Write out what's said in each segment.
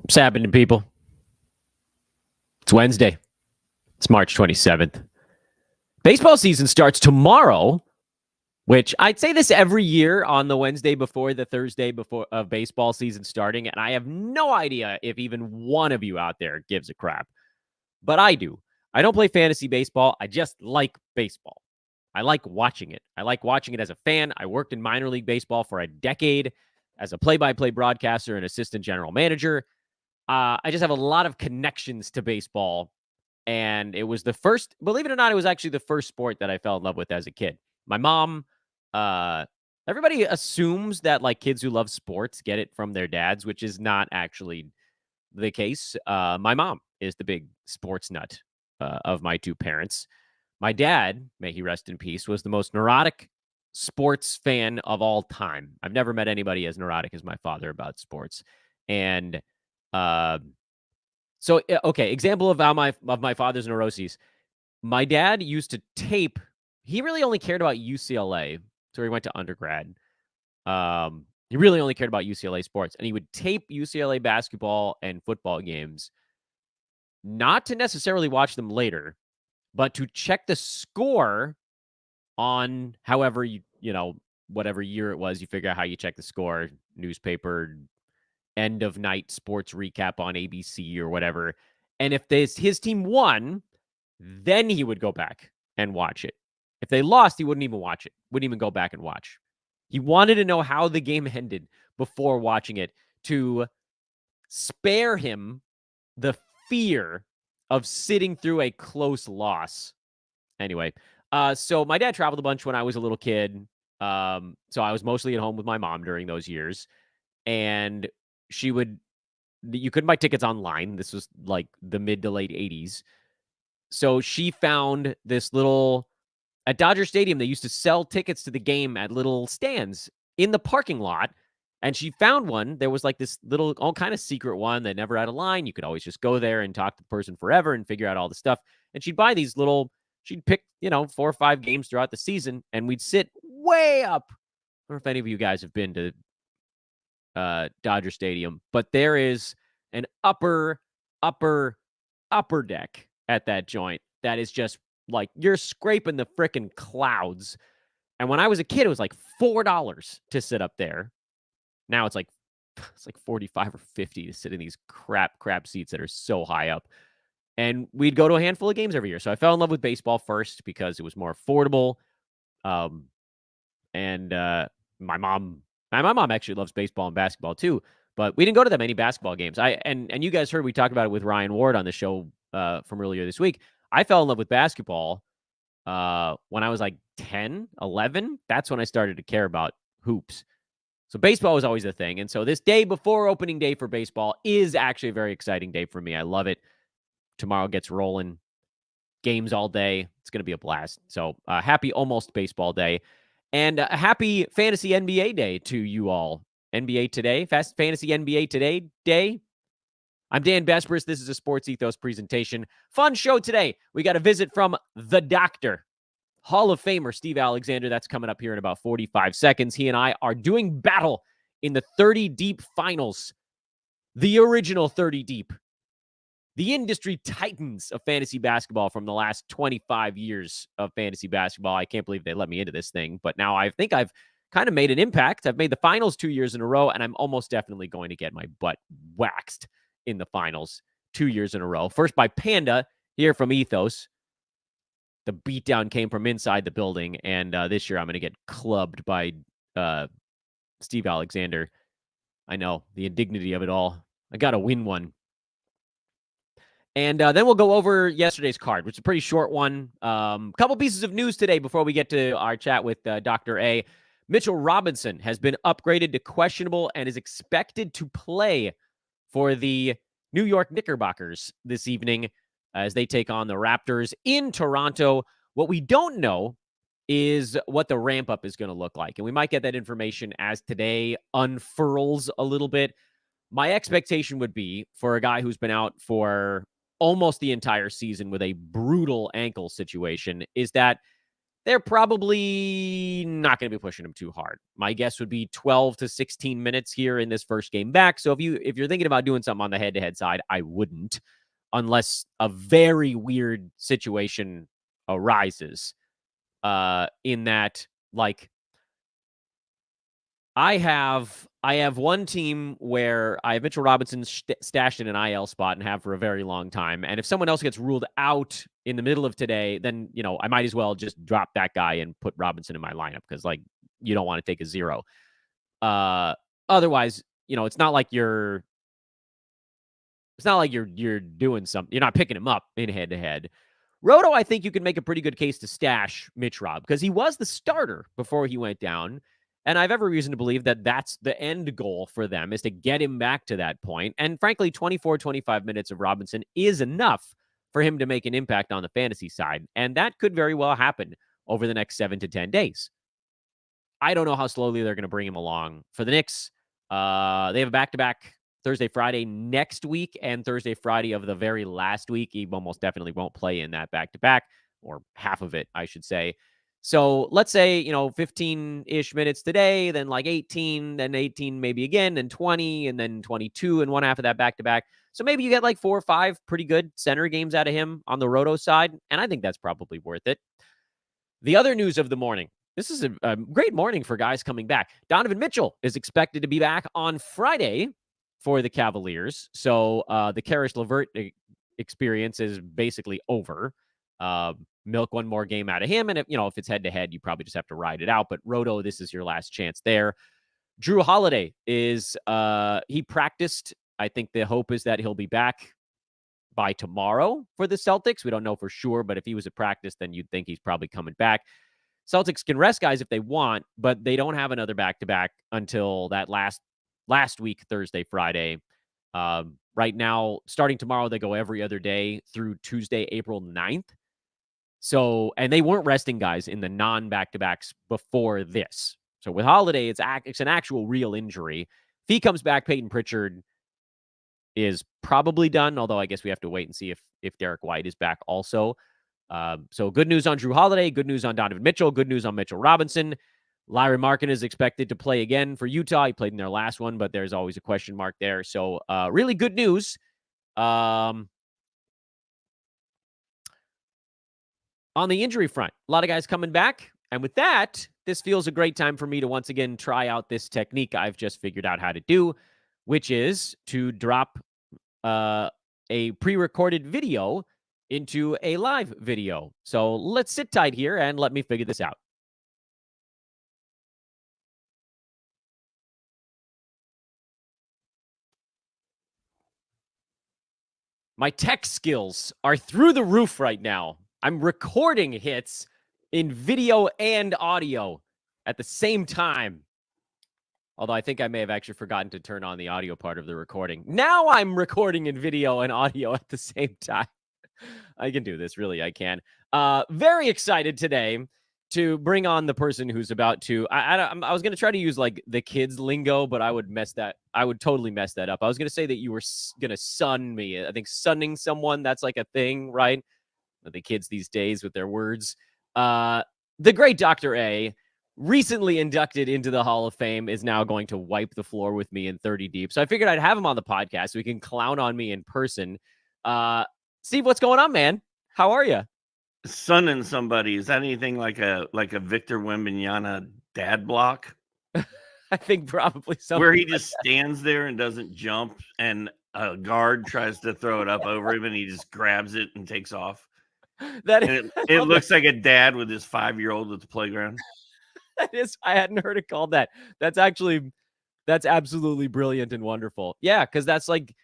What's happening, people? It's Wednesday. It's March 27th. Baseball season starts tomorrow, which I'd say this every year on the Wednesday before the Thursday before of baseball season starting, and I have no idea if even one of you out there gives a crap. But I do. I don't play fantasy baseball. I just like baseball. I like watching it. I like watching it as a fan. I worked in minor league baseball for a decade as a play-by-play broadcaster and assistant general manager. I just have a lot of connections to baseball. And it was the first, believe it or not, it was actually the first sport that I fell in love with as a kid. My mom, everybody assumes that like kids who love sports get it from their dads, which is not actually the case. My mom is the big sports nut of my two parents. My dad, may he rest in peace, was the most neurotic sports fan of all time. I've never met anybody as neurotic as my father about sports. And so, okay, example of how my father's neuroses. My dad used to tape. He really only cared about UCLA, so he went to undergrad. He really only cared about UCLA sports, and he would tape UCLA basketball and football games, not to necessarily watch them later, but to check the score on however whatever year it was. You figure out how you check the score, newspaper, end of night sports recap on ABC or whatever. And if his team won, then he would go back and watch it. If they lost, he wouldn't even watch it. Wouldn't even go back and watch. He wanted to know how the game ended before watching it to spare him the fear of sitting through a close loss. Anyway, so my dad traveled a bunch when I was a little kid. So I was mostly at home with my mom during those years. And you couldn't buy tickets online. This was like the mid to late 80s. So she found this at Dodger Stadium, they used to sell tickets to the game at little stands in the parking lot. And she found one. There was like this little, all kind of secret one that never had a line. You could always just go there and talk to the person forever and figure out all the stuff. And she'd buy these she'd pick, 4 or 5 games throughout the season, and we'd sit way up. I don't know if any of you guys have been to Dodger Stadium, but there is an upper deck at that joint that is just like you're scraping the frickin' clouds. And when I was a kid, it was like $4 to sit up there. Now it's like 45 or 50 to sit in these crap seats that are so high up. And we'd go to a handful of games every year. So I fell in love with baseball first because it was more affordable. And my mom actually loves baseball and basketball too, but we didn't go to that many basketball games. And you guys heard we talked about it with Ryan Ward on the show from earlier this week. I fell in love with basketball when I was like 10, 11. That's when I started to care about hoops. So baseball was always a thing. And so this day before opening day for baseball is actually a very exciting day for me. I love it. Tomorrow gets rolling. Games all day. It's going to be a blast. So happy almost baseball day. And a happy fantasy NBA day to you all. NBA Today, Fantasy NBA Today day. I'm Dan Besbris. This is a Sports Ethos presentation. Fun show today. We got a visit from the doctor, Hall of Famer Steve Alexander. That's coming up here in about 45 seconds. He and I are doing battle in the 30 Deep Finals. The original 30 Deep. The industry titans of fantasy basketball from the last 25 years of fantasy basketball. I can't believe they let me into this thing, but now I think I've kind of made an impact. I've made the finals 2 years in a row, and I'm almost definitely going to get my butt waxed in the finals 2 years in a row. First by Panda here from Ethos. The beatdown came from inside the building, and this year I'm going to get clubbed by Steve Alexander. I know, the indignity of it all. I got to win one. And then we'll go over yesterday's card, which is a pretty short one. Couple pieces of news today before we get to our chat with Dr. A. Mitchell Robinson has been upgraded to questionable and is expected to play for the New York Knickerbockers this evening as they take on the Raptors in Toronto. What we don't know is what the ramp up is going to look like. And we might get that information as today unfurls a little bit. My expectation would be for a guy who's been out for almost the entire season with a brutal ankle situation is that they're probably not going to be pushing him too hard. My guess would be 12 to 16 minutes here in this first game back. So if you're thinking about doing something on the head-to-head side, I wouldn't, unless a very weird situation arises. In that, like, I have one team where I have Mitchell Robinson stashed in an IL spot and have for a very long time. And if someone else gets ruled out in the middle of today, then, I might as well just drop that guy and put Robinson in my lineup because, like, you don't want to take a zero. Otherwise, it's not like you're doing something. You're not picking him up in head-to-head. Roto, I think you can make a pretty good case to stash Mitch Rob because he was the starter before he went down. And I have every reason to believe that that's the end goal for them, is to get him back to that point. And frankly, 24, 25 minutes of Robinson is enough for him to make an impact on the fantasy side. And that could very well happen over the next 7 to 10 days. I don't know how slowly they're going to bring him along. For the Knicks, they have a back-to-back Thursday, Friday next week, and Thursday, Friday of the very last week. He almost definitely won't play in that back-to-back, or half of it, I should say. So let's say, 15-ish minutes today, then like 18, then 18 maybe again, then 20, and then 22 and one half of that back-to-back. So maybe you get like 4 or 5 pretty good center games out of him on the Roto side, and I think that's probably worth it. The other news of the morning. This is a great morning for guys coming back. Donovan Mitchell is expected to be back on Friday for the Cavaliers. So the Karis LeVert experience is basically over. Milk one more game out of him. And if it's head-to-head, you probably just have to ride it out. But Roto, this is your last chance there. Drew Holiday is, he practiced. I think the hope is that he'll be back by tomorrow for the Celtics. We don't know for sure, but if he was at practice, then you'd think he's probably coming back. Celtics can rest guys if they want, but they don't have another back-to-back until that last week, Thursday, Friday. Right now, starting tomorrow, they go every other day through Tuesday, April 9th. So, and they weren't resting guys in the non-back-to-backs before this. So with Holiday, it's an actual real injury. If he comes back, Peyton Pritchard is probably done, although I guess we have to wait and see if Derek White is back also. So good news on Drew Holiday, good news on Donovan Mitchell, good news on Mitchell Robinson. Larry Markin is expected to play again for Utah. He played in their last one, but there's always a question mark there. So really good news. On the injury front, a lot of guys coming back. And with that, this feels a great time for me to once again try out this technique I've just figured out how to do, which is to drop a pre-recorded video into a live video. So let's sit tight here and let me figure this out. My tech skills are through the roof right now. I'm recording hits in video and audio at the same time. Although I think I may have actually forgotten to turn on the audio part of the recording. Now I'm recording in video and audio at the same time. I can do this. Really, I can. Very excited today to bring on the person who's about to. I was going to try to use like the kids lingo, but I would totally mess that up. I was going to say that you were going to sun me. I think sunning someone, that's like a thing, right? The kids these days with their words. The great Dr. A, recently inducted into the Hall of Fame, is now going to wipe the floor with me in 30 Deep. So I figured I'd have him on the podcast so he can clown on me in person. Steve, what's going on, man? How are you? Sunning somebody, is that anything like a Victor Wembanyama dad block? I think probably something where he just stands there and doesn't jump, and a guard tries to throw it up over him, and he just grabs it and takes off. It looks like a dad with his 5-year-old at the playground. That is, I hadn't heard it called that. That's absolutely brilliant and wonderful. Yeah, because that's like,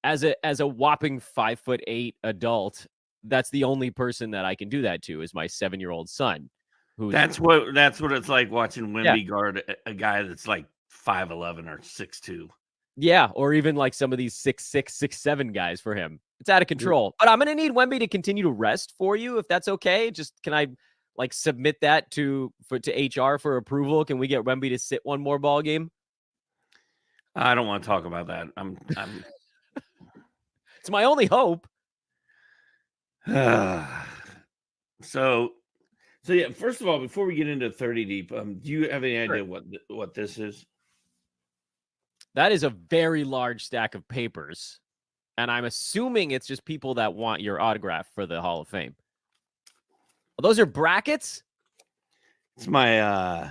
as a whopping 5'8" adult, that's the only person that I can do that to is my 7-year-old son. That's what it's like watching Wemby guard a guy that's like 5'11" or 6'2". Yeah, or even like some of these 6'6", 6'7" guys for him. It's out of control. But I'm going to need Wemby to continue to rest for you, if that's okay. Just can I like submit that to HR for approval? Can we get Wemby to sit one more ball game? I don't want to talk about that. I'm It's my only hope. So So yeah, first of all, before we get into 30 deep, do you have any idea what this is? That is a very large stack of papers, and I'm assuming it's just people that want your autograph for the Hall of Fame. Well, those are brackets? It's my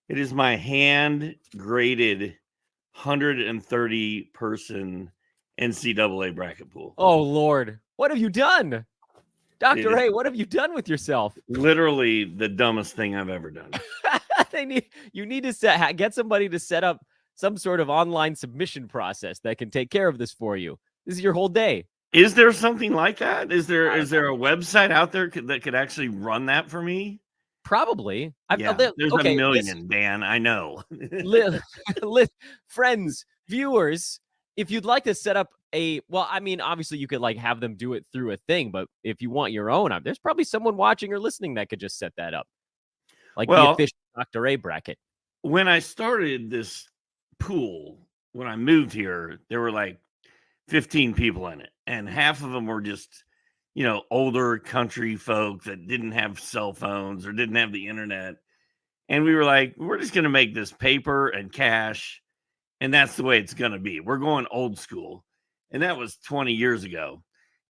it is my hand graded 130 person NCAA bracket pool. Oh Lord, what have you done? Dr. A, what have you done with yourself? Literally the dumbest thing I've ever done. You need to get somebody to set up some sort of online submission process that can take care of this for you. This is your whole day. Is there something like that? Is there a website out there that could actually run that for me? Probably. There's a million, Dan. I know. Friends, viewers, if you'd like to set up obviously you could like have them do it through a thing, but if you want your own, there's probably someone watching or listening that could just set that up. Like the official Dr. A bracket. When I started this pool, when I moved here, there were like 15 people in it, and half of them were just, older country folk that didn't have cell phones or didn't have the internet. And we were like, we're just going to make this paper and cash, and that's the way it's going to be. We're going old school. And that was 20 years ago.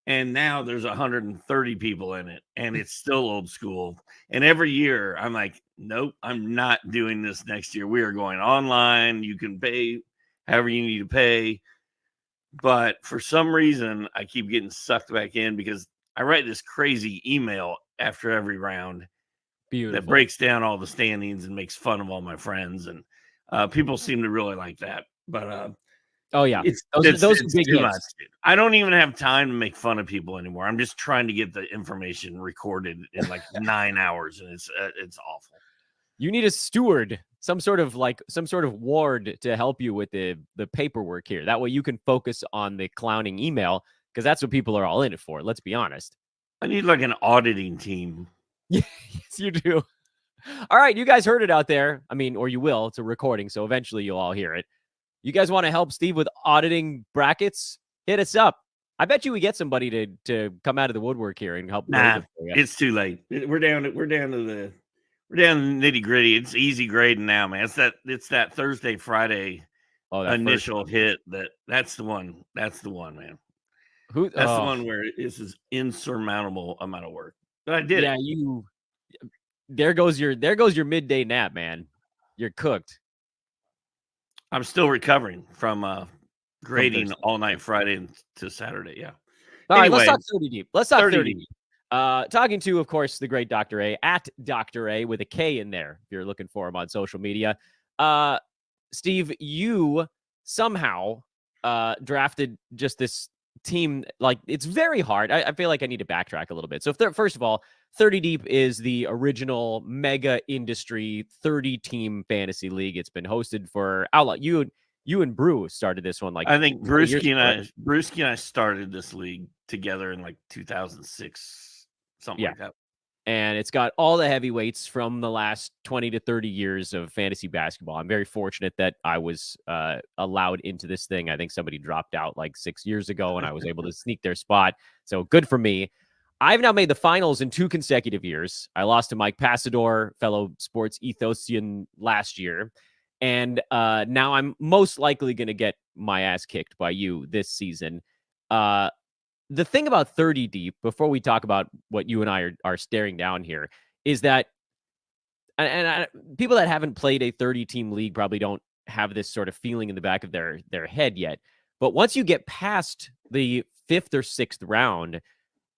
And now there's 130 people in it, and it's still old school. And every year I'm like, nope, I'm not doing this next year. We are going online. You can pay however you need to pay. But for some reason, I keep getting sucked back in because I write this crazy email after every round. Beautiful. That breaks down all the standings and makes fun of all my friends. And people seem to really like that. But oh yeah, it's big too much, dude. I don't even have time to make fun of people anymore. I'm just trying to get the information recorded in like 9 hours, and it's awful. You need a steward, some sort of ward to help you with the paperwork here. That way you can focus on the clowning email, because that's what people are all in it for. Let's be honest. I need like an auditing team. Yes, you do. All right, you guys heard it out there. Or you will. It's a recording, so eventually you'll all hear it. You guys want to help Steve with auditing brackets? Hit us up. I bet you we get somebody to come out of the woodwork here and help. Nah, it's too late. We're down to the nitty gritty. It's easy grading now, man. It's that Thursday, Friday initial hit. That's the one. That's the one, man. That's the one where this is insurmountable amount of work. But I did it. Yeah, there goes your midday nap, man. You're cooked. I'm still recovering from grading all night Friday to Saturday. Yeah. All right, let's talk 30 deep. Let's talk 30 deep. Talking to, of course, the great Dr. A, at Dr. A with a K in there, if you're looking for him on social media. Steve, you somehow drafted just this team. Like, it's very hard. I feel like I need to backtrack a little bit. So first of all, 30 Deep is the original mega industry 30-team fantasy league. It's been hosted for Outlaw. You and Brew started this one. Like, I think Brewski and I started this league together in like 2006, something like that. And it's got all the heavyweights from the last 20 to 30 years of fantasy basketball. I'm very fortunate that I was allowed into this thing. I think somebody dropped out like 6 years ago, and I was able to sneak their spot. So good for me. I've now made the finals in 2 consecutive years. I lost to Mike Passador, fellow sports ethosian, last year. And now I'm most likely going to get my ass kicked by you this season. The thing about 30 Deep, before we talk about what you and I are staring down here, is that and people that haven't played a 30-team league probably don't have this sort of feeling in the back of their head yet. But once you get past the 5th or 6th round,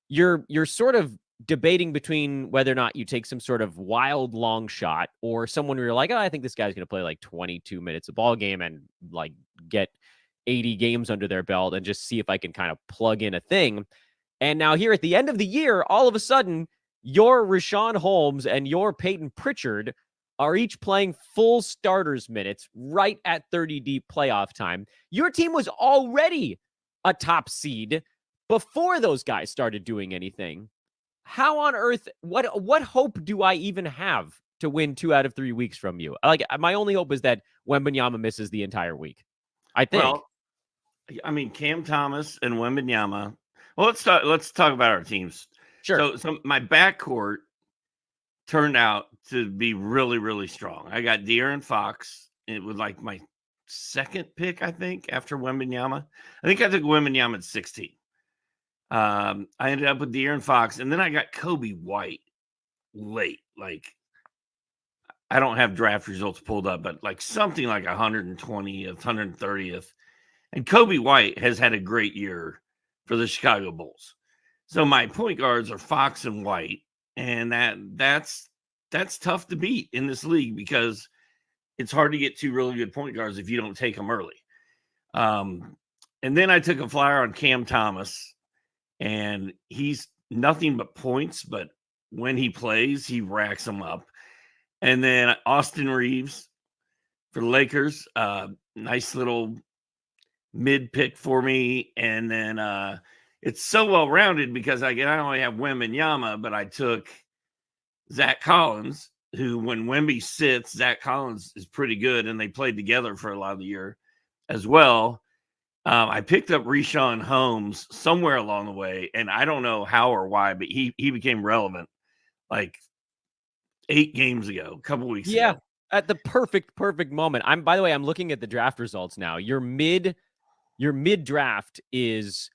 you're sort of debating between whether or not you take some sort of wild long shot or someone where you're like, oh, I think this guy's going to play like 22 minutes a ball game and like get 80 games under their belt and just see if I can kind of plug in a thing. And now here at the end of the year, all of a sudden, your Richaun Holmes and your Peyton Pritchard are each playing full starters minutes right at 30 deep playoff time. Your team was already a top seed before those guys started doing anything. How on earth, what hope do I even have to win 2 out of 3 weeks from you? Like, my only hope is that Wembanyama misses the entire week, I think. Well, I mean, Cam Thomas and Wembanyama. Well, let's talk about our teams. Sure. So my backcourt turned out to be really, really strong. I got De'Aaron Fox. It was like my second pick, I think, after Wembanyama. I think I took Wembanyama at 16. I ended up with De'Aaron Fox, and then I got Kobe White late. Like, I don't have draft results pulled up, but like something like 120th, 130th. And Kobe White has had a great year for the Chicago Bulls. So my point guards are Fox and White, and that's tough to beat in this league because it's hard to get two really good point guards if you don't take them early. And then I took a flyer on Cam Thomas, and he's nothing but points, but when he plays, he racks them up. And then Austin Reaves for the Lakers, nice little mid pick for me. And then it's so well rounded because I only have Wembanyama, but I took Zach Collins, who when Wemby sits, Zach Collins is pretty good, and they played together for a lot of the year as well. I picked up Richaun Holmes somewhere along the way, and I don't know how or why, but he became relevant like 8 games ago, a couple weeks ago. At the perfect moment. By the way, I'm looking at the draft results now. Your mid draft is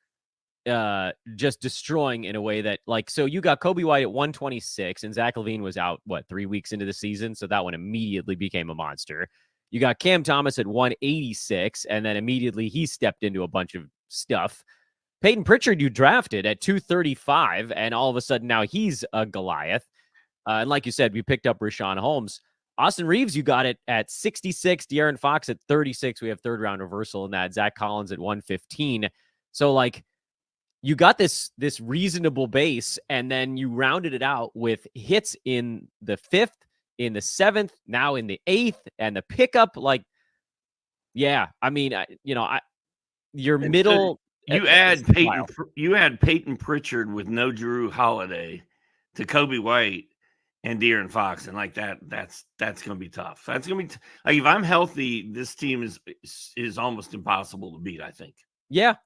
just destroying in a way that, like, so you got Kobe White at 126, and Zach LaVine was out 3 weeks into the season, so that one immediately became a monster. You got Cam Thomas at 186, and then immediately he stepped into a bunch of stuff. Peyton Pritchard you drafted at 235, and all of a sudden now he's a Goliath. And like you said, we picked up Richaun Holmes. Austin Reaves you got it at 66, De'Aaron Fox at 36. We have third round reversal in that. Zach Collins at 115. So like, you got this reasonable base, and then you rounded it out with hits in the 5th, in the 7th, now in the 8th, and the pickup. Like, yeah, I mean, your middle. So you add Peyton Pritchard with no Drew Holiday to Kobe White and De'Aaron Fox, and like that's going to be tough. That's going to be like, if I'm healthy, this team is almost impossible to beat, I think. Yeah,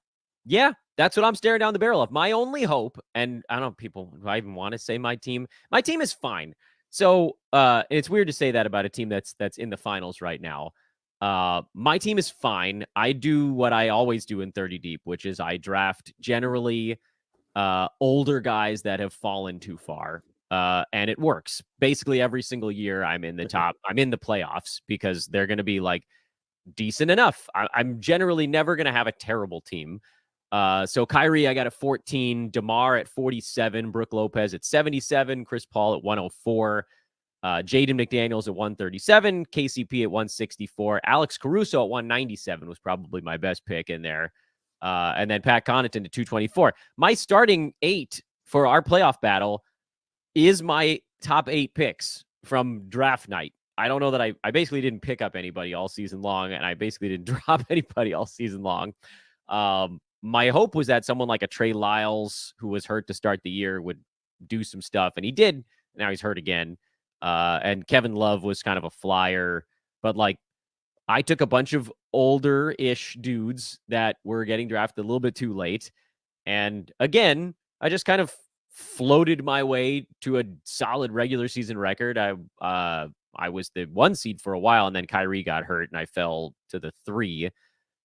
that's what I'm staring down the barrel of. My only hope, and I don't know, people, do I even want to say my team is fine. So it's weird to say that about a team that's in the finals right now. My team is fine. I do what I always do in 30 deep, which is I draft generally older guys that have fallen too far. And it works. Basically every single year I'm in the top. I'm in the playoffs because they're going to be like decent enough. I'm generally never going to have a terrible team. So Kyrie, I got at 14, DeMar at 47, Brook Lopez at 77, Chris Paul at 104, Jaden McDaniels at 137, KCP at 164, Alex Caruso at 197 was probably my best pick in there. And then Pat Connaughton at 224. My starting 8 for our playoff battle is my top 8 picks from draft night. I don't know that I basically didn't pick up anybody all season long, and I basically didn't drop anybody all season long. My hope was that someone like a Trey Lyles, who was hurt to start the year, would do some stuff, and he did. Now he's hurt again. And Kevin Love was kind of a flyer, but like, I took a bunch of older-ish dudes that were getting drafted a little bit too late. And again, I just kind of floated my way to a solid regular season record. I was the 1 seed for a while, and then Kyrie got hurt, and I fell to the 3.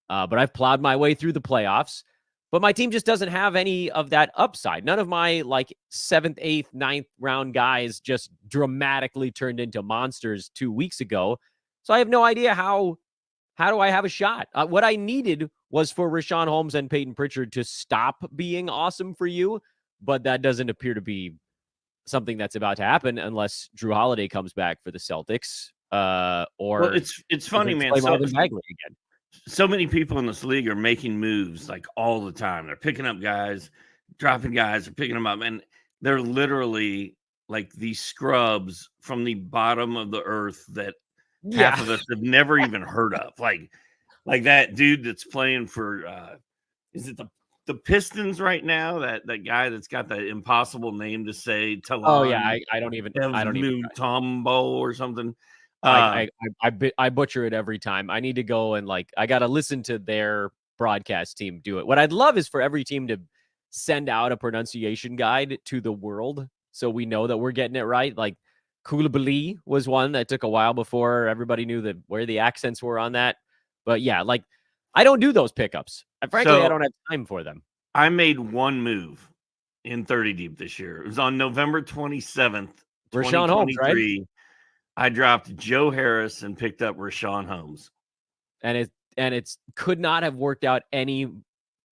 But I've plowed my way through the playoffs. But my team just doesn't have any of that upside. None of my like 7th, 8th, 9th round guys just dramatically turned into monsters 2 weeks ago. So I have no idea how do I have a shot? What I needed was for Richaun Holmes and Peyton Pritchard to stop being awesome for you, but that doesn't appear to be something that's about to happen unless Drew Holiday comes back for the Celtics. Or it's funny, man. So many people in this league are making moves like all the time. They're picking up guys, dropping guys, or picking them up, and they're literally like these scrubs from the bottom of the earth that half of us have never even heard of. Like that dude that's playing for is it the Pistons right now? That guy that's got the impossible name to say. Talon, oh yeah, I don't even Tombo or something. I butcher it every time. I need to go and I got to listen to their broadcast team do it. What I'd love is for every team to send out a pronunciation guide to the world so we know that we're getting it right. Like Koulibaly was one that took a while before everybody knew where the accents were on that. But yeah, like I don't do those pickups. Frankly, I don't have time for them. I made one move in 30 deep this year. It was on November 27th, Richaun Holmes, right? I dropped Joe Harris and picked up Richaun Holmes. And it could not have worked out any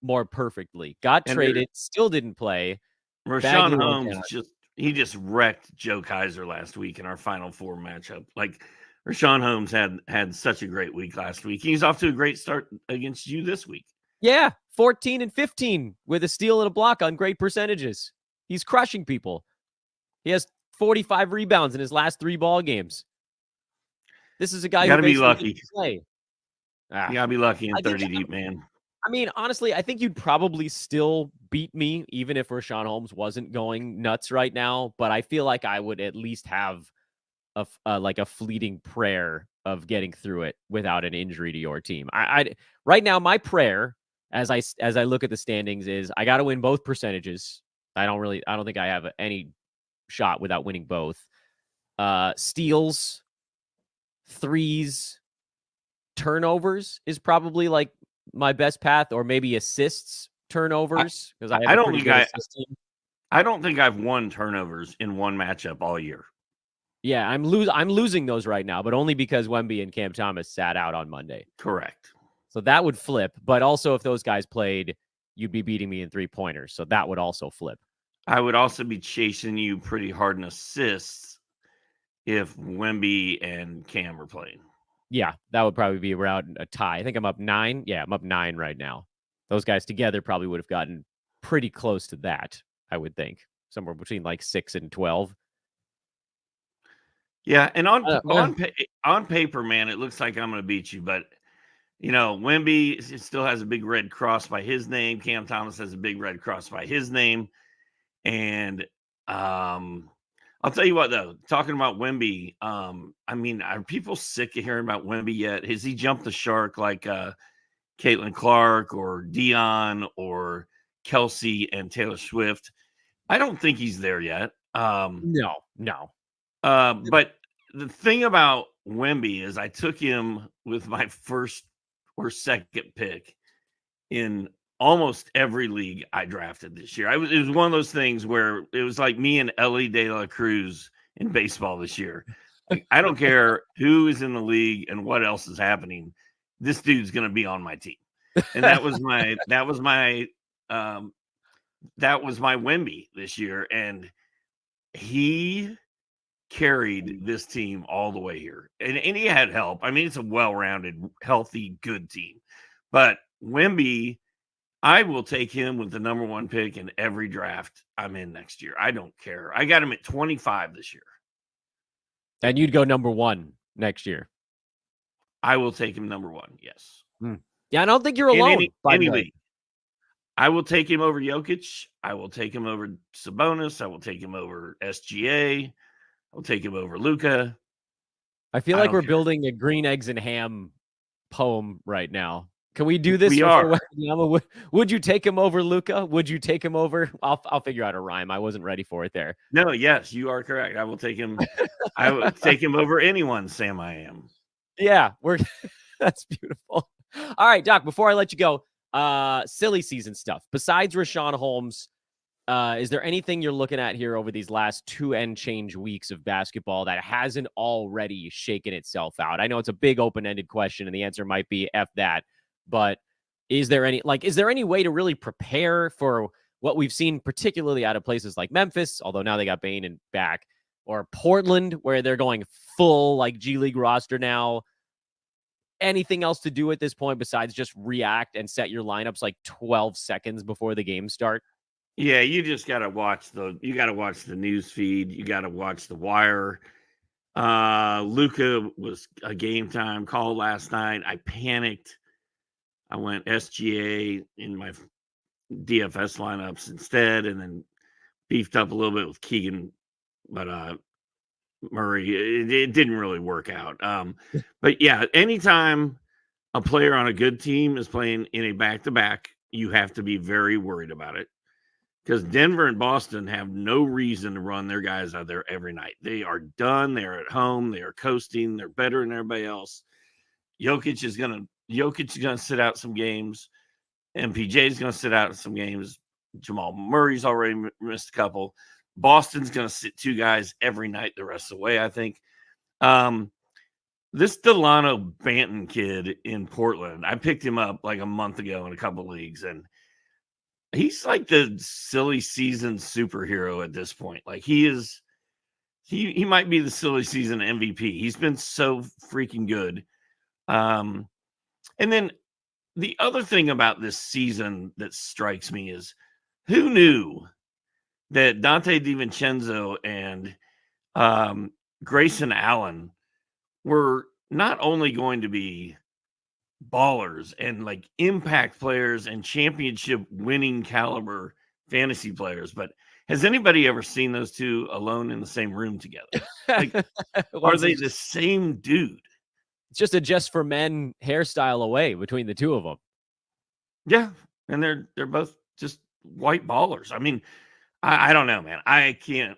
more perfectly. Got traded, still didn't play. Richaun Holmes just wrecked Joe Kaiser last week in our Final Four matchup. Like Richaun Holmes had such a great week last week. He's off to a great start against you this week. Yeah, 14 and 15 with a steal and a block on great percentages. He's crushing people. He has 45 rebounds in his last 3 ball games. This is a guy who be lucky. Play. You gotta be lucky in 30 deep, man. I mean, honestly, I think you'd probably still beat me even if Richaun Holmes wasn't going nuts right now. But I feel like I would at least have a fleeting prayer of getting through it without an injury to your team. I right now, my prayer as I look at the standings is I got to win both percentages. I don't think I have any shot without winning both. Steals, threes, turnovers is probably like my best path, or maybe assists, turnovers, because I don't think I've won turnovers in one matchup all year. Yeah, I'm losing those right now, but only because Wemby and Cam Thomas sat out on Monday. Correct. So that would flip, but also if those guys played, you'd be beating me in 3-pointers, so that would also flip. I would also be chasing you pretty hard in assists if Wemby and Cam are playing. Yeah, that would probably be around a tie. I think I'm up 9. Yeah, I'm up 9 right now. Those guys together probably would have gotten pretty close to that, I would think. Somewhere between like 6 and 12. Yeah, and on paper, man, it looks like I'm going to beat you. But, Wemby still has a big red cross by his name. Cam Thomas has a big red cross by his name. And I'll tell you what, though, talking about Wemby, I mean, are people sick of hearing about Wemby yet? Has he jumped the shark like Caitlin Clark or Dion or Kelsey and Taylor Swift? I don't think he's there yet. No. But the thing about Wemby is I took him with my first or second pick in almost every league I drafted this year. It was one of those things where it was like me and Ellie De La Cruz in baseball this year. Like, I don't care who is in the league and what else is happening. This dude's going to be on my team. And that was my Wemby this year. And he carried this team all the way here. And he had help. I mean, it's a well-rounded, healthy, good team. But Wemby, I will take him with the number 1 pick in every draft I'm in next year. I don't care. I got him at 25 this year. And you'd go number 1 next year. I will take him number 1, yes. Yeah, I don't think you're alone. Any league. I will take him over Jokic. I will take him over Sabonis. I will take him over SGA. I'll take him over Luka. I feel like we're building a green eggs and ham poem right now. Can we do this? Would you take him over Luka? Would you take him over? I'll figure out a rhyme. I wasn't ready for it there. No, yes, you are correct. I will take him. I will take him over anyone, Sam. I am. Yeah, that's beautiful. All right, Doc, before I let you go, silly season stuff. Besides Richaun Holmes, is there anything you're looking at here over these last 2 and change weeks of basketball that hasn't already shaken itself out? I know it's a big open-ended question, and the answer might be F that. But is there any way to really prepare for what we've seen, particularly out of places like Memphis, although now they got Bane and back, or Portland, where they're going full like G League roster now? Anything else to do at this point besides just react and set your lineups like 12 seconds before the game start? Yeah, you just got to watch the news feed. You got to watch the wire. Luka was a game time call last night. I panicked. I went SGA in my DFS lineups instead, and then beefed up a little bit with Keegan, but Murray, it didn't really work out. But yeah, anytime a player on a good team is playing in a back-to-back, you have to be very worried about it. because Denver and Boston have no reason to run their guys out there every night. They are done. They're at home. They are coasting. They're better than everybody else. Jokic is gonna sit out some games. MPJ is gonna sit out some games. Jamal Murray's already missed a couple. Boston's gonna sit 2 guys every night the rest of the way, I think. This Delano Banton kid in Portland, I picked him up like a month ago in a couple leagues, and he's like the silly season superhero at this point. Like he might be the silly season MVP. He's been so freaking good. And then the other thing about this season that strikes me is, who knew that Dante DiVincenzo and Grayson Allen were not only going to be ballers and like impact players and championship winning caliber fantasy players, but has anybody ever seen those two alone in the same room together? Like, are they the same dude? It's just a Just for Men hairstyle away between the two of them. Yeah, and they're both just white ballers. I mean, I don't know, man. I can't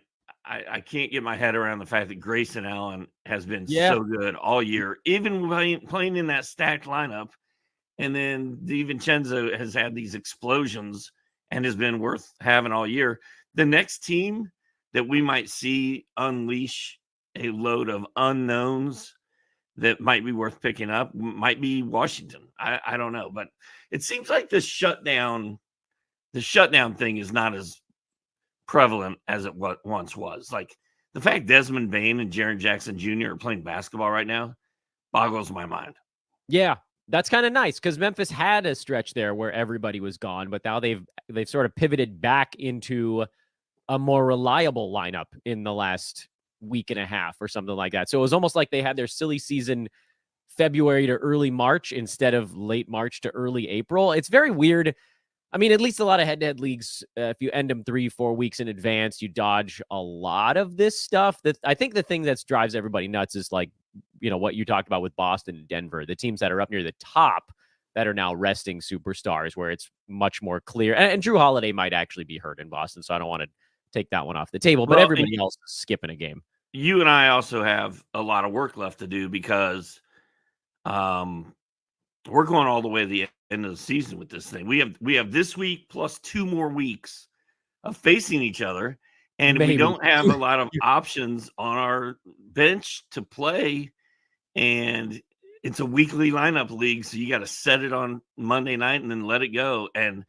get my head around the fact that Grayson Allen has been so good all year, even playing in that stacked lineup. And then DiVincenzo has had these explosions and has been worth having all year. The next team that we might see unleash a load of unknowns that might be worth picking up might be Washington. I don't know, but it seems like the shutdown thing is not as prevalent as it once was. Like the fact Desmond Bain and Jaren Jackson Jr. are playing basketball right now boggles my mind. Yeah, that's kind of nice because Memphis had a stretch there where everybody was gone, but now they've sort of pivoted back into a more reliable lineup in the last week and a half or something like that. So it was almost like they had their silly season February to early March instead of late March to early April. It's very weird. I mean, at least a lot of head-to-head leagues, if you end them 3-4 weeks in advance, you dodge a lot of this stuff. That I think the thing that drives everybody nuts is like, what you talked about with Boston and Denver, the teams that are up near the top that are now resting superstars, where it's much more clear. And Drew Holiday might actually be hurt in Boston, so I don't want to take that one off the table. But everybody else is skipping a game. You and I also have a lot of work left to do because we're going all the way to the end of the season with this thing. We have this week plus 2 more weeks of facing each other, and we don't have a lot of options on our bench to play. And it's a weekly lineup league, so you got to set it on Monday night and then let it go. And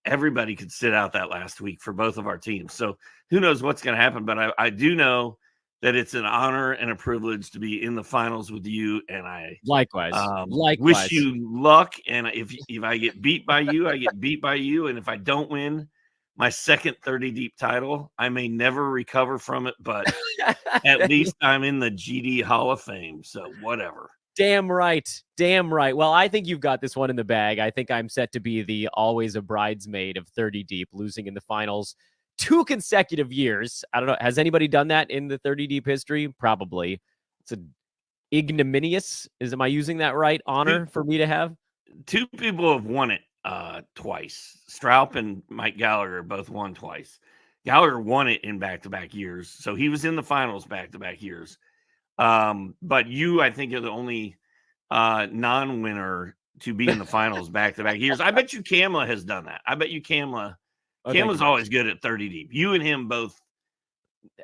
everybody could sit out that last week for both of our teams. So who knows what's going to happen? But I do know that it's an honor and a privilege to be in the finals with you. And I likewise wish you luck. And if I get beat by you, I get beat by you. And if I don't win my second 30 deep title, I may never recover from it, but at least I'm in the GD Hall of Fame. So whatever. Damn right. Well, I think you've got this one in the bag. I think I'm set to be the always a bridesmaid of 30 deep, losing in the finals 2 consecutive years. I don't know. Has anybody done that in the 30 deep history? Probably. It's an ignominious, am I using that right, honor for me to have? 2 people have won it twice. Stroup and Mike Gallagher both won twice. Gallagher won it in back-to-back years, so he was in the finals back-to-back years. But you, I think, are the only non-winner to be in the finals back-to-back years. I bet you Kamla has done that. I bet you Kamla's always good at 30 deep. You and him both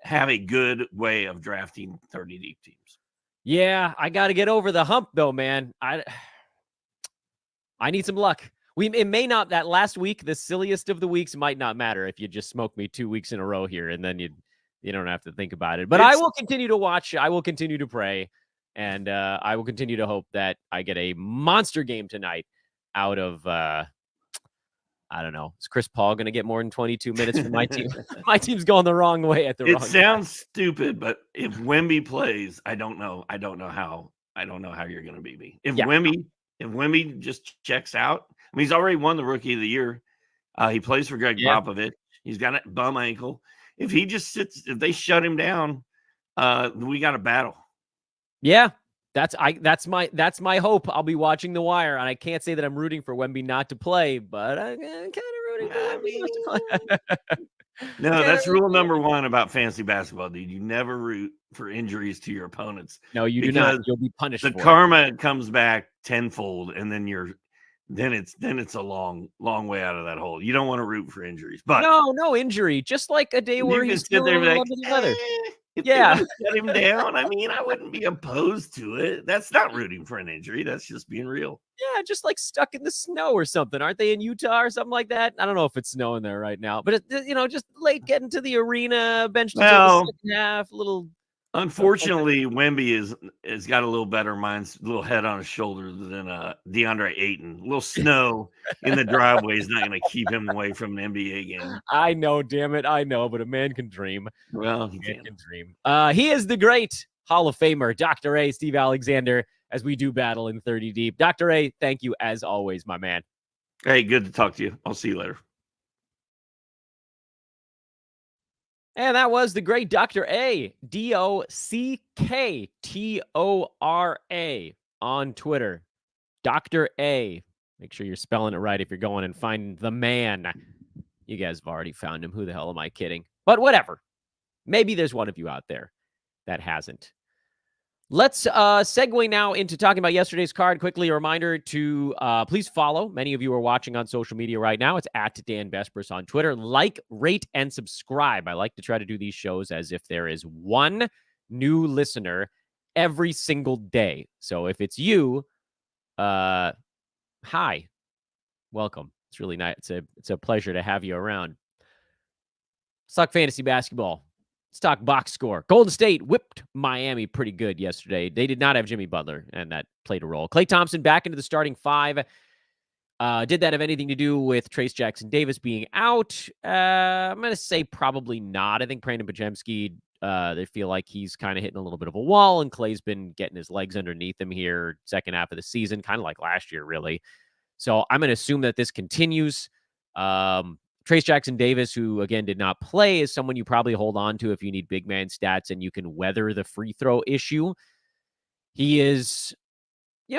have a good way of drafting 30 deep teams. Yeah, I got to get over the hump, though, man. I need some luck. It may not, that last week, the silliest of the weeks might not matter if you just smoke me 2 weeks in a row here, and then you don't have to think about it. But I will continue to watch. I will continue to pray, and I will continue to hope that I get a monster game tonight out of, I don't know. Is Chris Paul going to get more than 22 minutes for my team? My team's going the wrong way at the wrong time. It sounds stupid, but if Wemby plays, I don't know how you're going to beat me. If Wemby just checks out, I mean, he's already won the Rookie of the Year. He plays for Greg Popovich. He's got a bum ankle. If he just sits, if they shut him down, we got a battle. Yeah, that's my hope. I'll be watching The Wire, and I can't say that I'm rooting for Wemby not to play, but I'm kind of rooting for Wemby. No, that's rule number one about fantasy basketball, dude. You never root for injuries to your opponents. No, you do not. You'll be punished the for karma comes back tenfold, and then it's a long way out of that hole. You don't want to root for injuries, but no injury. Just like a day where he's still under the weather. If they want to shut him down, I mean, I wouldn't be opposed to it. That's not rooting for an injury. That's just being real. Yeah, just like stuck in the snow or something. Aren't they in Utah or something like that? I don't know if it's snowing there right now, but just late getting to the arena, benched until the second half, little. Unfortunately, Wemby has got a little better mind, a little head on his shoulders than DeAndre Ayton. A little snow in the driveway is not going to keep him away from an NBA game. I know, damn it, I know, but a man can dream. Well, he can dream. He is the great Hall of Famer, Dr. A, Steve Alexander, as we do battle in 30 Deep. Dr. A, thank you as always, my man. Hey, good to talk to you. I'll see you later. And that was the great Dr. A, Docktora on Twitter. Dr. A. Make sure you're spelling it right if you're going and finding the man. You guys have already found him. Who the hell am I kidding? But whatever. Maybe there's one of you out there that hasn't. Let's segue now into talking about yesterday's card. Quickly, a reminder to please follow. Many of you are watching on social media right now. It's at Dan Vespers on Twitter. Like, rate, and subscribe. I like to try to do these shows as if there is one new listener every single day. So if it's you, hi, welcome. It's really nice. It's a pleasure to have you around. Let's talk fantasy basketball. Let's talk box score. Golden State whipped Miami pretty good yesterday. They did not have Jimmy Butler, and that played a role. Klay Thompson back into the starting five. Did that have anything to do with Trace Jackson Davis being out? I'm going to say probably not. I think Brandon Podziemski, they feel like he's kind of hitting a little bit of a wall, and Klay's been getting his legs underneath him here second half of the season, kind of like last year, really. So I'm going to assume that this continues. Trace Jackson Davis, who, again, did not play, is someone you probably hold on to if you need big man stats and you can weather the free throw issue. He is,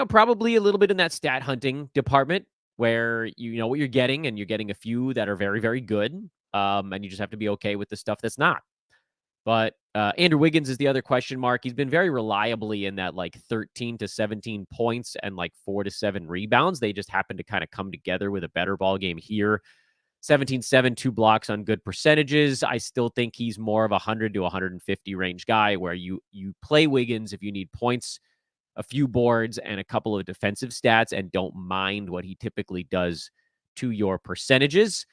probably a little bit in that stat hunting department where you know what you're getting, and you're getting a few that are very, very good, and you just have to be okay with the stuff that's not. But Andrew Wiggins is the other question mark. He's been very reliably in that 13 to 17 points and 4 to 7 rebounds. They just happen to kind of come together with a better ball game here. 17-7, 2 blocks on good percentages. I still think he's more of a 100 to 150 range guy where you play Wiggins if you need points, a few boards, and a couple of defensive stats, and don't mind what he typically does to your percentages.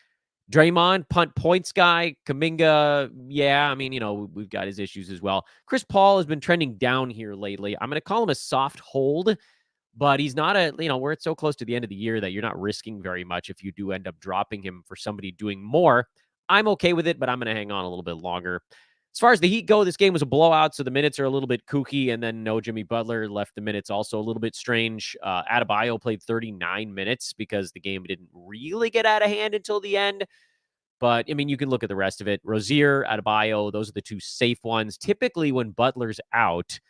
Draymond, punt points guy. Kuminga, yeah, I mean, we've got his issues as well. Chris Paul has been trending down here lately. I'm going to call him a soft hold, but he's not we're at so close to the end of the year that you're not risking very much if you do end up dropping him for somebody doing more. I'm okay with it, but I'm going to hang on a little bit longer. As far as the Heat go, this game was a blowout, so the minutes are a little bit kooky, and then no Jimmy Butler left the minutes also a little bit strange. Adebayo played 39 minutes because the game didn't really get out of hand until the end. But, I mean, you can look at the rest of it. Rozier, Adebayo, those are the two safe ones. Typically, when Butler's out,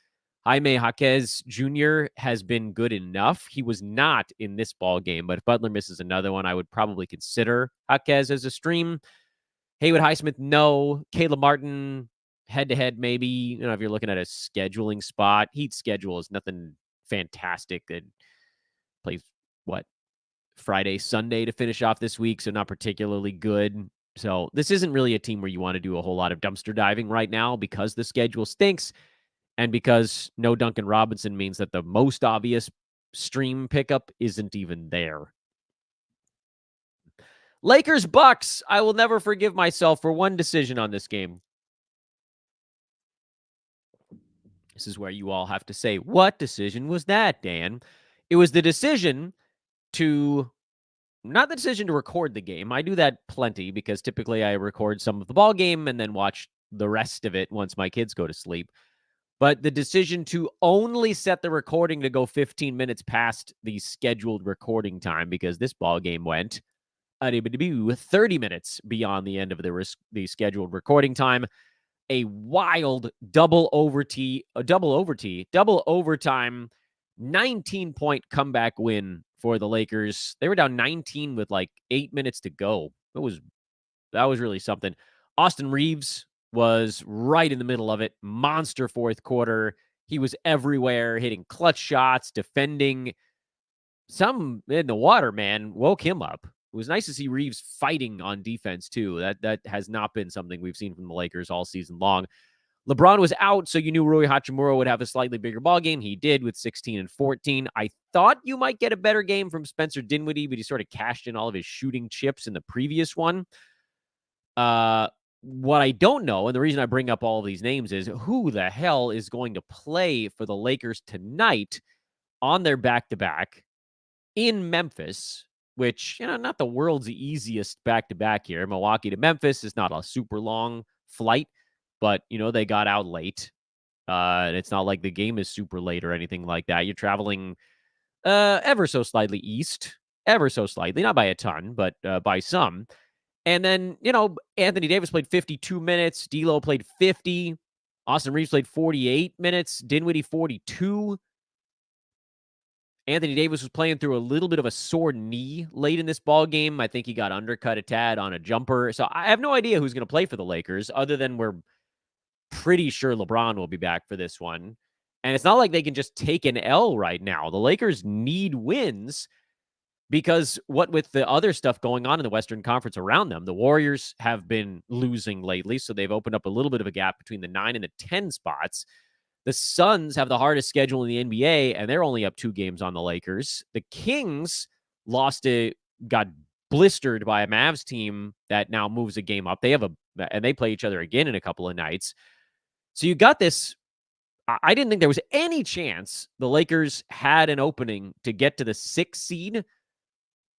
Jaime Jaquez Jr. has been good enough. He was not in this ball game, but if Butler misses another one, I would probably consider Jaquez as a stream. Haywood Highsmith, no. Caleb Martin, head-to-head, maybe. If you're looking at a scheduling spot, Heat schedule is nothing fantastic. It plays, Friday, Sunday to finish off this week, so not particularly good. So this isn't really a team where you want to do a whole lot of dumpster diving right now because the schedule stinks. And because no Duncan Robinson means that the most obvious stream pickup isn't even there. Lakers Bucks. I will never forgive myself for one decision on this game. This is where you all have to say, what decision was that, Dan? It was the decision not the decision to record the game. I do that plenty because typically I record some of the ball game and then watch the rest of it once my kids go to sleep. But the decision to only set the recording to go 15 minutes past the scheduled recording time, because this ball game went 30 minutes beyond the end of the scheduled recording time. A wild double overtime, 19-point comeback win for the Lakers. They were down 19 with 8 minutes to go That was really something. Austin Reaves was right in the middle of it. Monster fourth quarter. He was everywhere, hitting clutch shots, defending. Some in the water, man, woke him up. It was nice to see Reaves fighting on defense, too. That has not been something we've seen from the Lakers all season long. LeBron was out, so you knew Rui Hachimura would have a slightly bigger ball game. He did with 16 and 14. I thought you might get a better game from Spencer Dinwiddie, but he sort of cashed in all of his shooting chips in the previous one. What I don't know, and the reason I bring up all of these names, is who the hell is going to play for the Lakers tonight on their back-to-back in Memphis, which, not the world's easiest back-to-back here. Milwaukee to Memphis is not a super long flight, but, they got out late. It's not like the game is super late or anything like that. You're traveling ever so slightly east, ever so slightly, not by a ton, but by some. And then, Anthony Davis played 52 minutes. D'Lo played 50. Austin Reaves played 48 minutes. Dinwiddie 42. Anthony Davis was playing through a little bit of a sore knee late in this ball game. I think he got undercut a tad on a jumper. So I have no idea who's going to play for the Lakers, other than we're pretty sure LeBron will be back for this one. And it's not like they can just take an L right now. The Lakers need wins, because what with the other stuff going on in the Western Conference around them, the Warriors have been losing lately, so they've opened up a little bit of a gap between the 9 and the 10 spots. The Suns have the hardest schedule in the NBA, and they're only up 2 games on the Lakers. The Kings got blistered by a Mavs team that now moves a game up. And they play each other again in a couple of nights. So you got this. I didn't think there was any chance the Lakers had an opening to get to the 6th seed.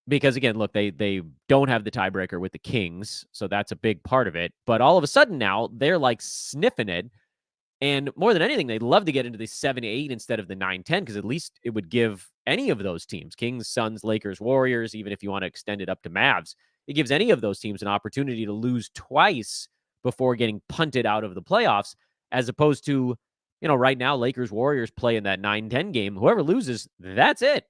Because, again, look, they don't have the tiebreaker with the Kings, so that's a big part of it. But all of a sudden now, they're, sniffing it. And more than anything, they'd love to get into the 7-8 instead of the 9-10, because at least it would give any of those teams, Kings, Suns, Lakers, Warriors, even if you want to extend it up to Mavs, it gives any of those teams an opportunity to lose twice before getting punted out of the playoffs, as opposed to, right now, Lakers, Warriors play in that 9-10 game. Whoever loses, that's it.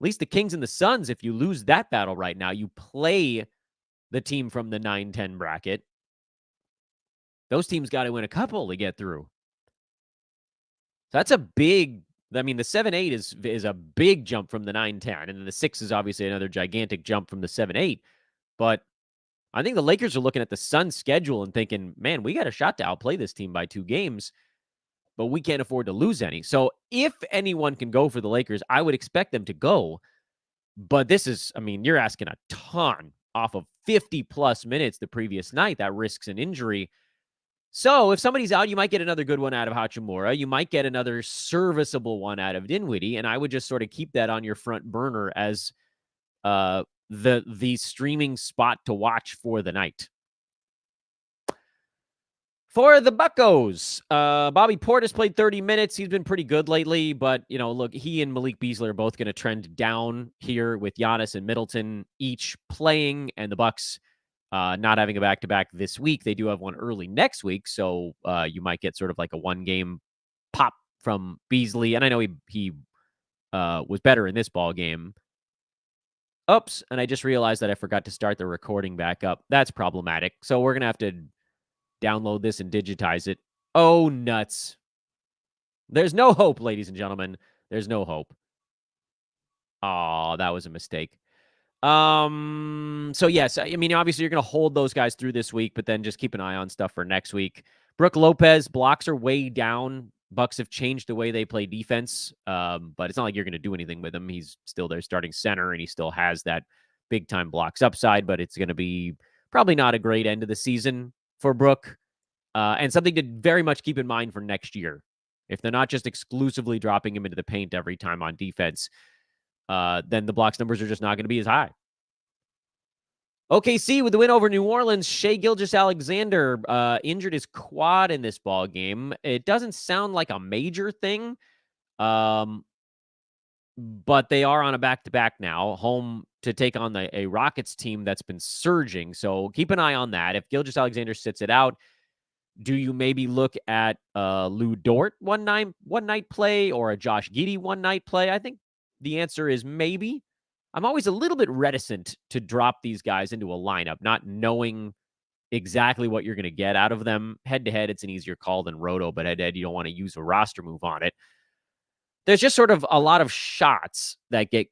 At least the Kings and the Suns, if you lose that battle right now, you play the team from the 9-10 bracket. Those teams got to win a couple to get through. So that's a big, the 7-8 is a big jump from the 9-10. And then the 6 is obviously another gigantic jump from the 7-8. But I think the Lakers are looking at the Suns' schedule and thinking, man, we got a shot to outplay this team by 2 games, but we can't afford to lose any. So if anyone can go for the Lakers, I would expect them to go. But this is, you're asking a ton off of 50-plus minutes the previous night. That risks an injury. So if somebody's out, you might get another good one out of Hachimura. You might get another serviceable one out of Dinwiddie. And I would just sort of keep that on your front burner as the streaming spot to watch for the night. For the Buccos, Bobby Portis played 30 minutes. He's been pretty good lately, but, look, he and Malik Beasley are both going to trend down here with Giannis and Middleton each playing, and the Bucks not having a back-to-back this week. They do have one early next week, so you might get sort of like a one-game pop from Beasley, and I know he was better in this ball game. Oops, and I just realized that I forgot to start the recording back up. That's problematic, so we're going to have to download this and digitize it. Oh, nuts. There's no hope, ladies and gentlemen. There's no hope. Oh, that was a mistake. So yes, obviously you're going to hold those guys through this week, but then just keep an eye on stuff for next week. Brook Lopez, blocks are way down. Bucks have changed the way they play defense, but it's not like you're going to do anything with him. He's still their starting center, and he still has that big-time blocks upside, but it's going to be probably not a great end of the season for Brook, and something to very much keep in mind for next year. If they're not just exclusively dropping him into the paint every time on defense, then the blocks numbers are just not going to be as high. OKC with the win over New Orleans. Shai Gilgeous-Alexander injured his quad in this ball game. It doesn't sound like a major thing, but they are on a back-to-back now, home to take on a Rockets team that's been surging. So keep an eye on that. If Gilgeous-Alexander sits it out, do you maybe look at Lou Dort one night play or a Josh Giddey one night play? I think the answer is maybe. I'm always a little bit reticent to drop these guys into a lineup, not knowing exactly what you're going to get out of them. Head-to-head, it's an easier call than roto, but head-to-head, you don't want to use a roster move on it. There's just sort of a lot of shots that get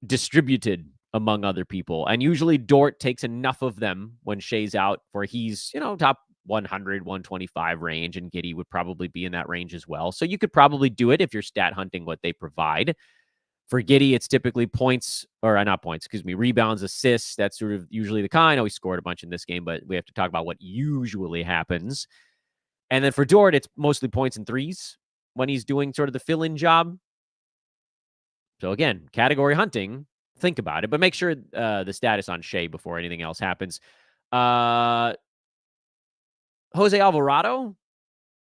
distributed among other people. And usually Dort takes enough of them when Shea's out where he's, top 100, 125 range, and Giddey would probably be in that range as well. So you could probably do it if you're stat hunting what they provide. For Giddey, it's typically rebounds, assists. That's sort of usually the kind. I know he scored a bunch in this game, but we have to talk about what usually happens. And then for Dort, it's mostly points and threes when he's doing sort of the fill-in job. So again, category hunting, think about it, but make sure the status on Shea before anything else happens. Jose Alvarado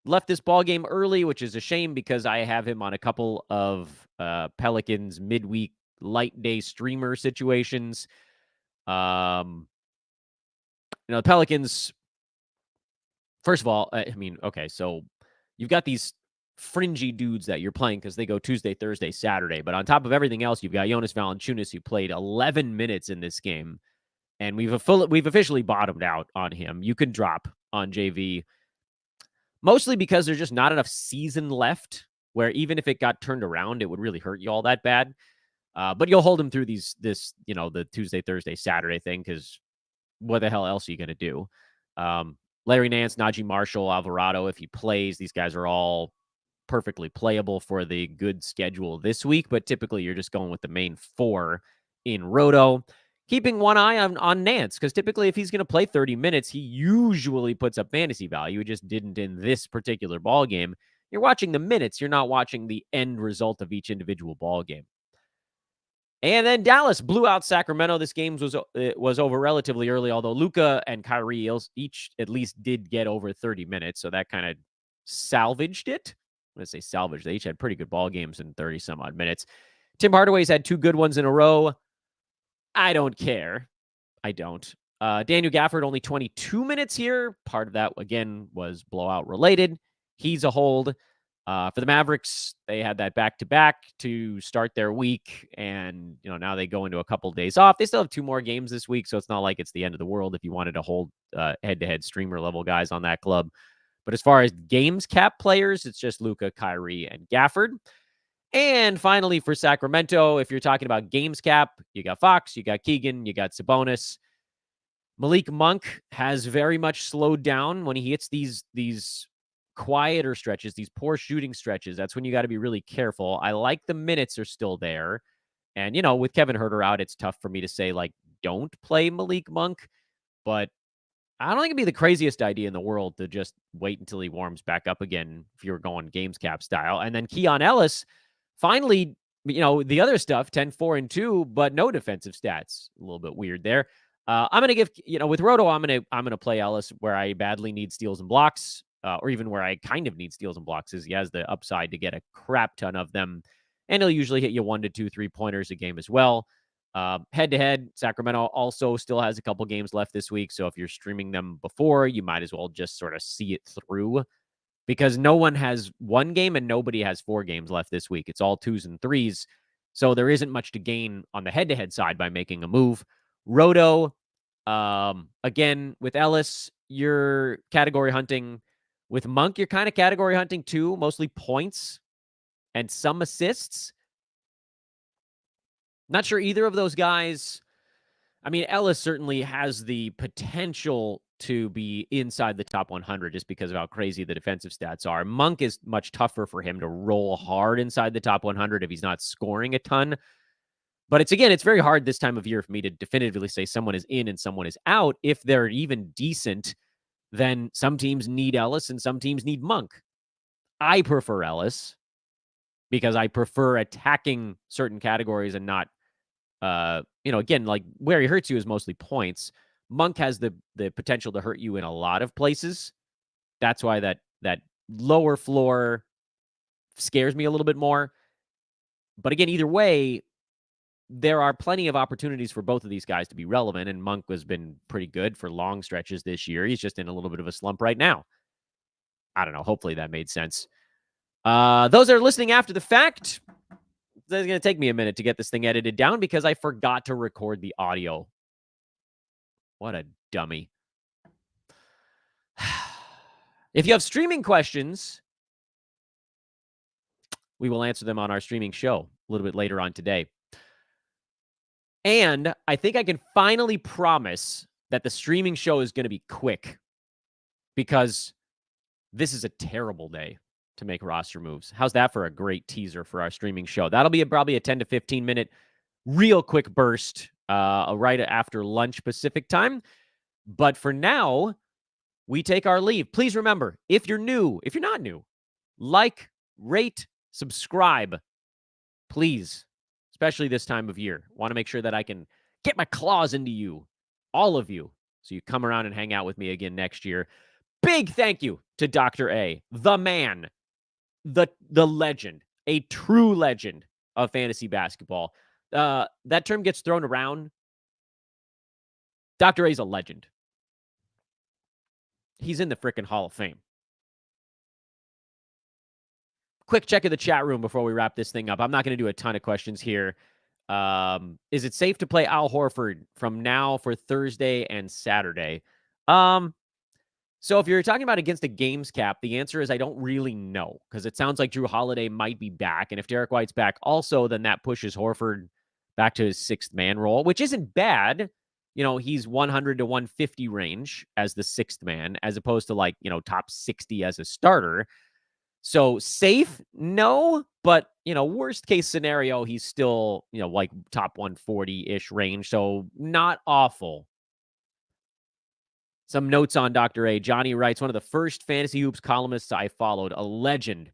left this ball game early, which is a shame because I have him on a couple of Pelicans midweek light day streamer situations. The Pelicans, first of all, okay, so you've got these fringy dudes that you're playing because they go Tuesday, Thursday, Saturday. But on top of everything else, you've got Jonas Valanciunas, who played 11 minutes in this game, and we've officially bottomed out on him. You can drop on JV, mostly because there's just not enough season left where even if it got turned around, it would really hurt you all that bad. But you'll hold him through the Tuesday, Thursday, Saturday thing, because what the hell else are you going to do? Larry Nance, Najee Marshall, Alvarado, if he plays, these guys are all perfectly playable for the good schedule this week, but typically you're just going with the main four in roto. Keeping one eye on Nance, because typically if he's going to play 30 minutes, he usually puts up fantasy value. He just didn't in this particular ball game. You're watching the minutes. You're not watching the end result of each individual ball game. And then Dallas blew out Sacramento. This game was over relatively early, although Luka and Kyrie each at least did get over 30 minutes, so that kind of salvaged it. I'm going to say salvaged. They each had pretty good ball games in 30-some-odd minutes. Tim Hardaway's had two good ones in a row. I don't care. I don't. Daniel Gafford, only 22 minutes here. Part of that, again, was blowout related. He's a hold. For the Mavericks, they had that back-to-back to start their week, and now they go into a couple of days off. They still have two more games this week, so it's not like it's the end of the world if you wanted to hold head-to-head streamer-level guys on that club. But as far as games cap players, it's just Luka, Kyrie, and Gafford. And finally, for Sacramento, if you're talking about games cap, you got Fox, you got Keegan, you got Sabonis. Malik Monk has very much slowed down when he hits these quieter stretches, these poor shooting stretches. That's when you got to be really careful. I like the minutes are still there. And, with Kevin Huerter out, it's tough for me to say, don't play Malik Monk. But I don't think it'd be the craziest idea in the world to just wait until he warms back up again if you're going games cap style. And then Keon Ellis, finally, the other stuff, 10, 4, and 2, but no defensive stats. A little bit weird there. I'm going to give, with Roto, I'm going to play Ellis where I badly need steals and blocks, or even where I kind of need steals and blocks, is he has the upside to get a crap ton of them. And he'll usually hit you 1 to 2 3-pointers a game as well. Head-to-head, Sacramento also still has a couple games left this week. So if you're streaming them before, you might as well just sort of see it through, because no one has one game and nobody has 4 games left this week. It's all 2s and 3s. So there isn't much to gain on the head-to-head side by making a move. Roto, again, with Ellis, you're category hunting. With Monk, you're kind of category hunting too, mostly points and some assists. Not sure either of those guys. Ellis certainly has the potential to be inside the top 100 just because of how crazy the defensive stats are. Monk is much tougher for him to roll hard inside the top 100 if he's not scoring a ton. But it's very hard this time of year for me to definitively say someone is in and someone is out. If they're even decent, then some teams need Ellis and some teams need Monk. I prefer Ellis because I prefer attacking certain categories and not, again, like where he hurts you is mostly points. Monk has the potential to hurt you in a lot of places. That's why that lower floor scares me a little bit more. But again, either way, there are plenty of opportunities for both of these guys to be relevant, and Monk has been pretty good for long stretches this year. He's just in a little bit of a slump right now. I don't know. Hopefully that made sense. Those that are listening after the fact, going to take me a minute to get this thing edited down because I forgot to record the audio. What a dummy. If you have streaming questions, we will answer them on our streaming show a little bit later on today. And I think I can finally promise that the streaming show is going to be quick because this is a terrible day to make roster moves. How's that for a great teaser for our streaming show? That'll be probably a 10 to 15 minute real quick burst right after lunch Pacific time. But for now, we take our leave. Please remember, if you're not new, like, rate, subscribe, please, especially this time of year. Want to make sure that I can get my claws into you, all of you, so you come around and hang out with me again next year. Big thank you to Dr. A, the man, the legend, a true legend of fantasy basketball. That term gets thrown around. Dr. A's a legend. He's in the frickin' Hall of Fame. Quick check of the chat room before we wrap this thing up. I'm not going to do a ton of questions here. Is it safe to play Al Horford from now for Thursday and Saturday? So if you're talking about against a games cap, the answer is I don't really know because it sounds like Drew Holiday might be back. And if Derek White's back also, then that pushes Horford back to his sixth man role, which isn't bad. You know, he's 100 to 150 range as the sixth man, as opposed to top 60 as a starter. So safe, no, but, worst case scenario, he's still, top 140-ish range. So not awful. Some notes on Dr. A. Johnny writes, one of the first Fantasy Hoops columnists I followed, a legend.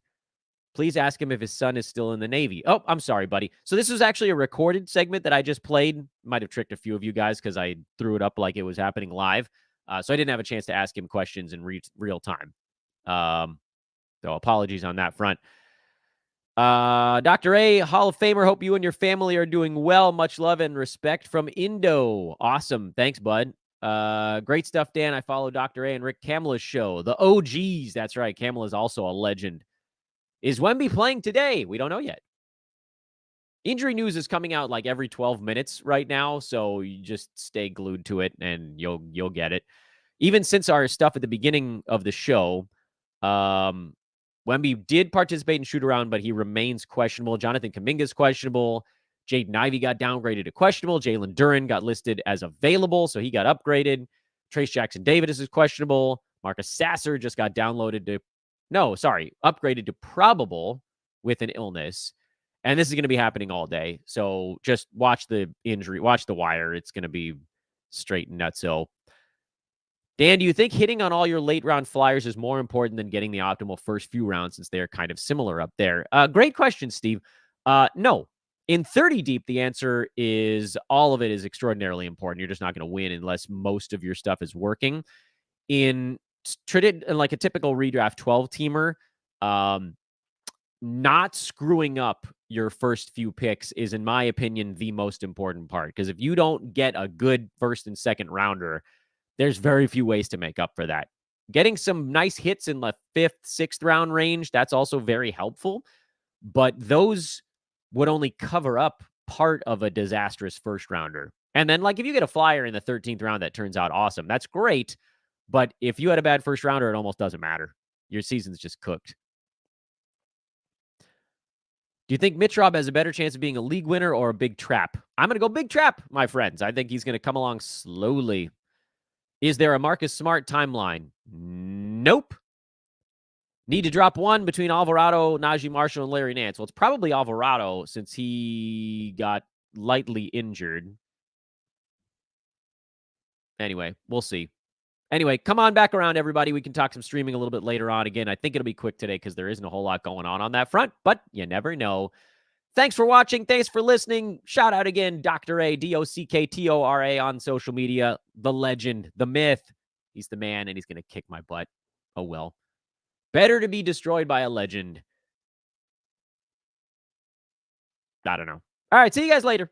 Please ask him if his son is still in the Navy. Oh, I'm sorry, buddy. So this was actually a recorded segment that I just played. Might have tricked a few of you guys because I threw it up like it was happening live. So I didn't have a chance to ask him questions in real time. So apologies on that front. Dr. A, Hall of Famer, hope you and your family are doing well. Much love and respect from Indo. Awesome. Thanks, bud. Great stuff, Dan. I follow Dr. A and Rick Kamela's show. The OGs. That's right. Kamela is also a legend. Is Wemby playing today? We don't know yet. Injury news is coming out like every 12 minutes right now, so you just stay glued to it and you'll get it. Even since our stuff at the beginning of the show, Wemby did participate in shoot-around, but he remains questionable. Jonathan Kuminga's questionable. Jaden Ivey got downgraded to questionable. Jalen Duren got listed as available, so he got upgraded. Trace Jackson-Davis is questionable. Marcus Sasser just got upgraded to probable with an illness. And this is going to be happening all day. So just watch the injury, watch the wire. It's going to be straight and nutso. Dan, do you think hitting on all your late round flyers is more important than getting the optimal first few rounds since they're kind of similar up there? Great question, Steve. No. In 30 deep, the answer is all of it is extraordinarily important. You're just not going to win unless most of your stuff is working. In like a typical redraft 12-teamer, not screwing up your first few picks is, in my opinion, the most important part. Because if you don't get a good first and second rounder, there's very few ways to make up for that. Getting some nice hits in the 5th, 6th round range, that's also very helpful. But those would only cover up part of a disastrous first rounder. And then, if you get a flyer in the 13th round that turns out awesome, that's great. But if you had a bad first rounder, it almost doesn't matter. Your season's just cooked. Do you think Mitch Rob has a better chance of being a league winner or a big trap? I'm going to go big trap, my friends. I think he's going to come along slowly. Is there a Marcus Smart timeline? Nope. Need to drop one between Alvarado, Najee Marshall, and Larry Nance. Well, it's probably Alvarado since he got lightly injured. Anyway, we'll see. Anyway, come on back around, everybody. We can talk some streaming a little bit later on. Again, I think it'll be quick today because there isn't a whole lot going on that front, but you never know. Thanks for watching. Thanks for listening. Shout out again, Dr. A, DOCKTORA on social media. The legend, the myth. He's the man, and he's going to kick my butt. Oh, well. Better to be destroyed by a legend. I don't know. All right, see you guys later.